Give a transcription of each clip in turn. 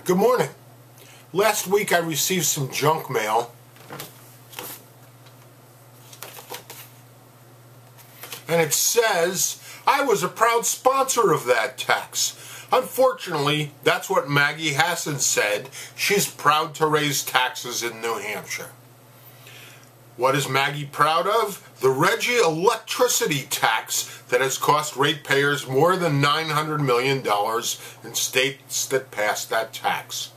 Good morning. Last week I received some junk mail, and it says I was a proud sponsor of that tax. Unfortunately, that's what Maggie Hassan said. She's proud to raise taxes in New Hampshire. What is Maggie proud of? The RGGI electricity tax that has cost ratepayers more than $900 million in states that passed that tax.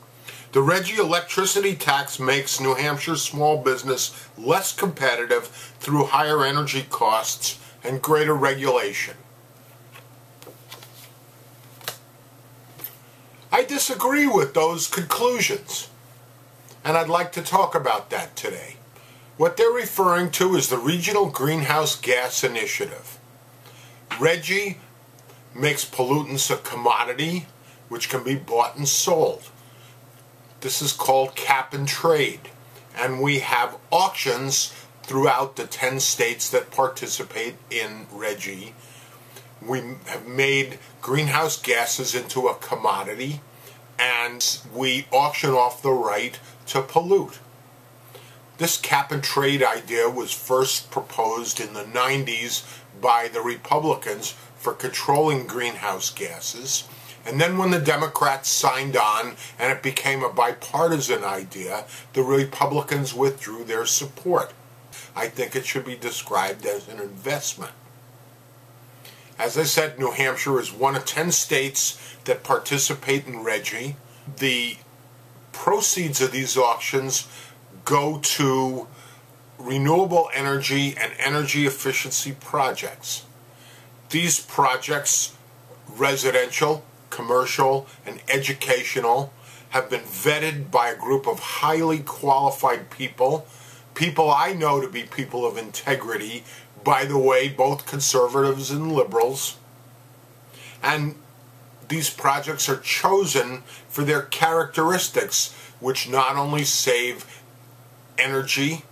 The RGGI electricity tax makes New Hampshire small business less competitive through higher energy costs and greater regulation. I disagree with those conclusions, and I'd like to talk about that today. What they're referring to is the Regional Greenhouse Gas Initiative. RGGI makes pollutants a commodity which can be bought and sold. This is called cap and trade, and we have auctions throughout the 10 states that participate in RGGI. We have made greenhouse gases into a commodity, and we auction off the right to pollute. This cap and trade idea was first proposed in the 90s by the Republicans for controlling greenhouse gases, and then when the Democrats signed on and it became a bipartisan idea, the Republicans withdrew their support. I think it should be described as an investment. As I said, New Hampshire is one of 10 states that participate in RGGI. The proceeds of these auctions go to renewable energy and energy efficiency projects. These projects, residential, commercial, and educational, have been vetted by a group of highly qualified people I know to be people of integrity, by the way, both conservatives and liberals. And these projects are chosen for their characteristics, which not only save energy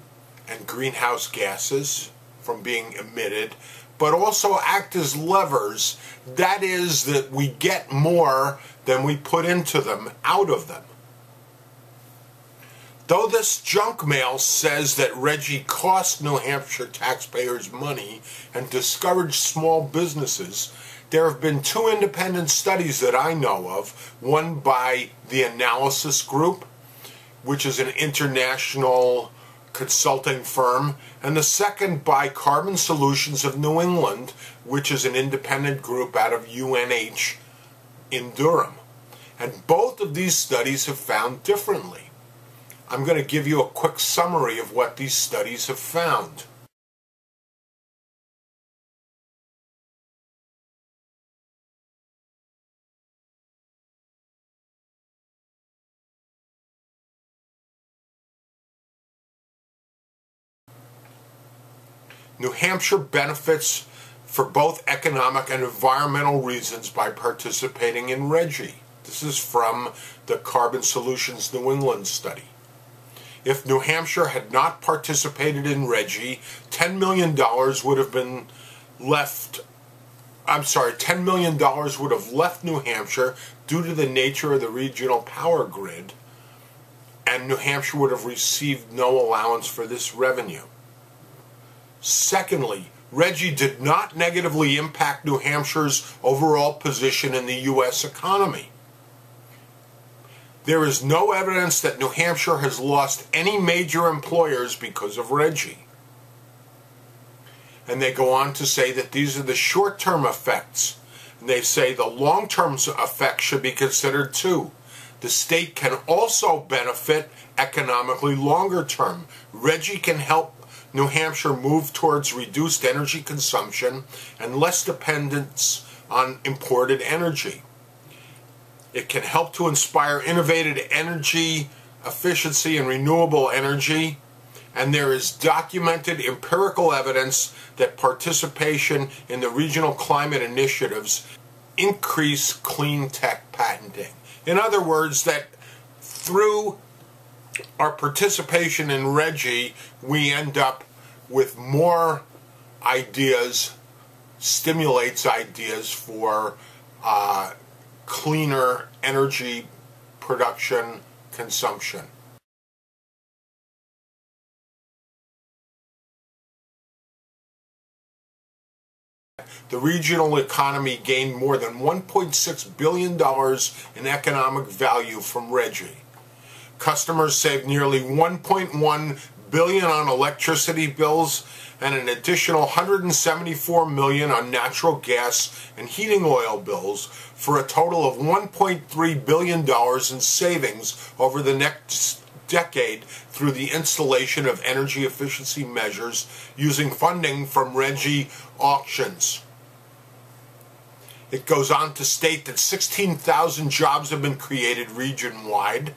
and greenhouse gases from being emitted, but also act as levers. That is, that we get more than we put into them out of them. Though this junk mail says that RGGI costs New Hampshire taxpayers money and discouraged small businesses, there have been 2 independent studies that I know of, one by the Analysis Group, which is an international consulting firm, and the second by Carbon Solutions of New England, which is an independent group out of UNH in Durham. And both of these studies have found differently. I'm going to give you a quick summary of what these studies have found. New Hampshire benefits for both economic and environmental reasons by participating in RGGI. This is from the Carbon Solutions New England study. If New Hampshire had not participated in RGGI, $10 million would have been left. $10 million would have left New Hampshire due to the nature of the regional power grid, and New Hampshire would have received no allowance for this revenue. Secondly, RGGI did not negatively impact New Hampshire's overall position in the U.S. economy. There is no evidence that New Hampshire has lost any major employers because of RGGI. And they go on to say that these are the short-term effects. And they say the long-term effects should be considered too. The state can also benefit economically longer term. RGGI can help New Hampshire move towards reduced energy consumption and less dependence on imported energy. It can help to inspire innovative energy efficiency and renewable energy, and there is documented empirical evidence that participation in the regional climate initiatives increase clean tech patenting. In other words, that through our participation in RGGI, we end up with more ideas, stimulates ideas for cleaner energy production consumption. The regional economy gained more than $1.6 billion in economic value from RGGI. Customers saved nearly $1.1 billion on electricity bills and an additional $174 million on natural gas and heating oil bills, for a total of $1.3 billion in savings over the next decade through the installation of energy efficiency measures using funding from RGGI auctions. It goes on to state that 16,000 jobs have been created region-wide,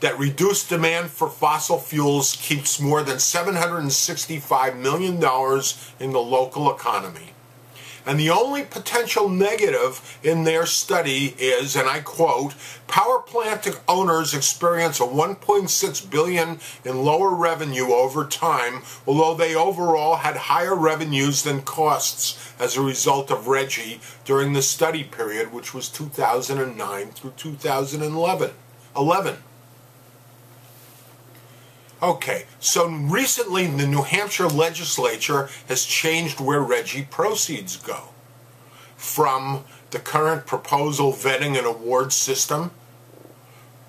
that reduced demand for fossil fuels keeps more than $765 million in the local economy. And the only potential negative in their study is, and I quote, power plant owners experience a $1.6 billion in lower revenue over time, although they overall had higher revenues than costs as a result of RGGI during the study period, which was 2009 through 2011. Okay, so recently the New Hampshire legislature has changed where RGGI proceeds go from the current proposal vetting and award system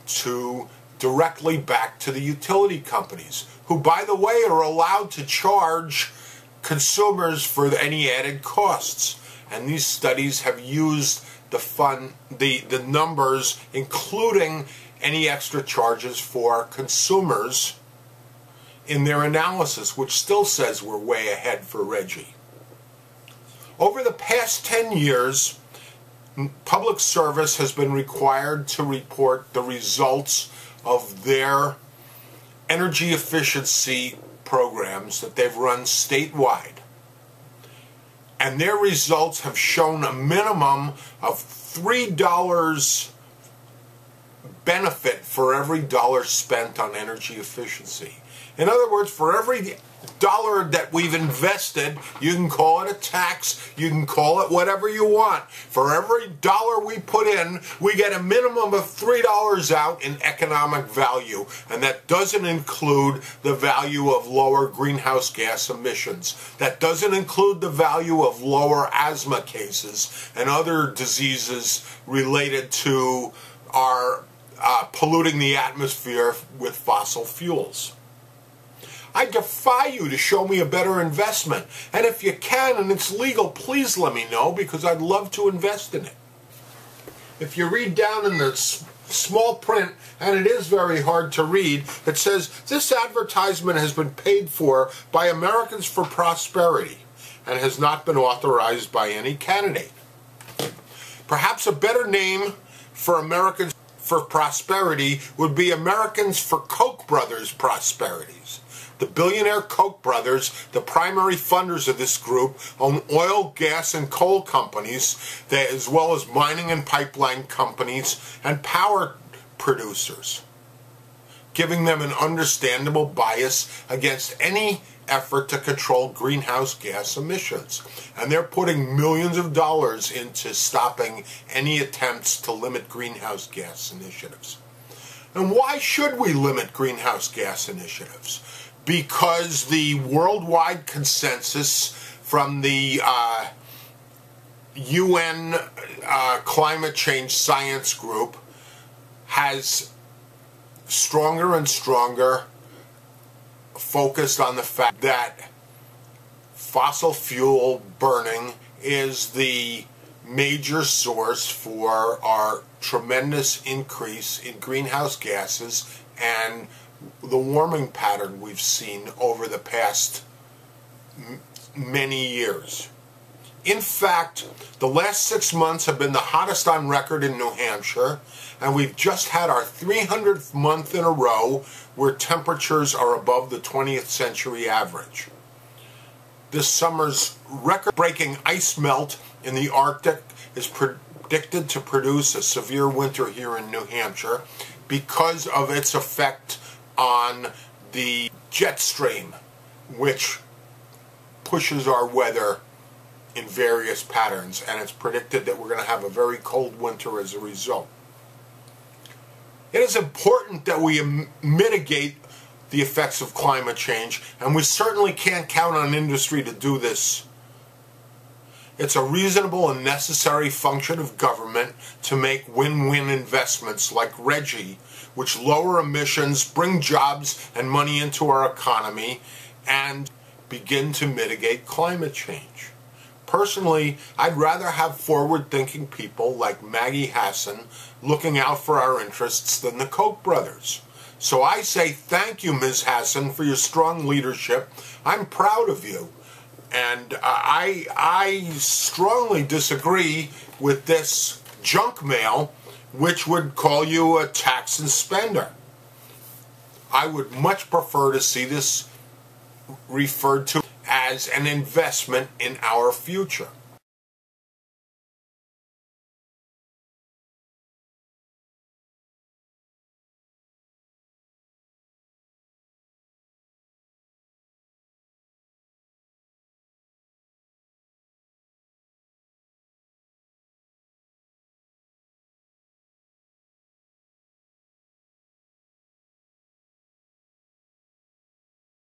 to directly back to the utility companies, who, by the way, are allowed to charge consumers for any added costs. And these studies have used the numbers, including any extra charges for consumers, in their analysis, which still says we're way ahead for RGGI. Over the past 10 years, public service has been required to report the results of their energy efficiency programs that they've run statewide. And their results have shown a minimum of $3 benefit for every dollar spent on energy efficiency. In other words, for every dollar that we've invested, you can call it a tax, you can call it whatever you want. For every dollar we put in, we get a minimum of $3 out in economic value. And that doesn't include the value of lower greenhouse gas emissions. That doesn't include the value of lower asthma cases and other diseases related to our polluting the atmosphere with fossil fuels. I defy you to show me a better investment. And if you can and it's legal, please let me know, because I'd love to invest in it. If you read down in the small print, and it is very hard to read, it says, this advertisement has been paid for by Americans for Prosperity and has not been authorized by any candidate. Perhaps a better name for Americans for Prosperity would be Americans for Koch brothers Prosperities. The billionaire Koch brothers, the primary funders of this group, own oil, gas, and coal companies, as well as mining and pipeline companies and power producers, giving them an understandable bias against any effort to control greenhouse gas emissions. And they're putting millions of dollars into stopping any attempts to limit greenhouse gas initiatives. And why should we limit greenhouse gas initiatives? Because the worldwide consensus from the UN Climate Change Science Group has stronger and stronger focused on the fact that fossil fuel burning is the major source for our tremendous increase in greenhouse gases and the warming pattern we've seen over the past many years. In fact, the last 6 months have been the hottest on record in New Hampshire, and we've just had our 300th month in a row where temperatures are above the 20th century average. This summer's record-breaking ice melt in the Arctic is predicted to produce a severe winter here in New Hampshire because of its effect on the jet stream, which pushes our weather in various patterns, and it's predicted that we're going to have a very cold winter as a result. It is important that we mitigate the effects of climate change, and we certainly can't count on industry to do this. It's a reasonable and necessary function of government to make win-win investments like RGGI, which lower emissions, bring jobs and money into our economy, and begin to mitigate climate change. Personally, I'd rather have forward-thinking people like Maggie Hassan looking out for our interests than the Koch brothers. So I say thank you, Ms. Hassan, for your strong leadership. I'm proud of you. And I strongly disagree with this junk mail, which would call you a tax and spender. I would much prefer to see this referred to as an investment in our future.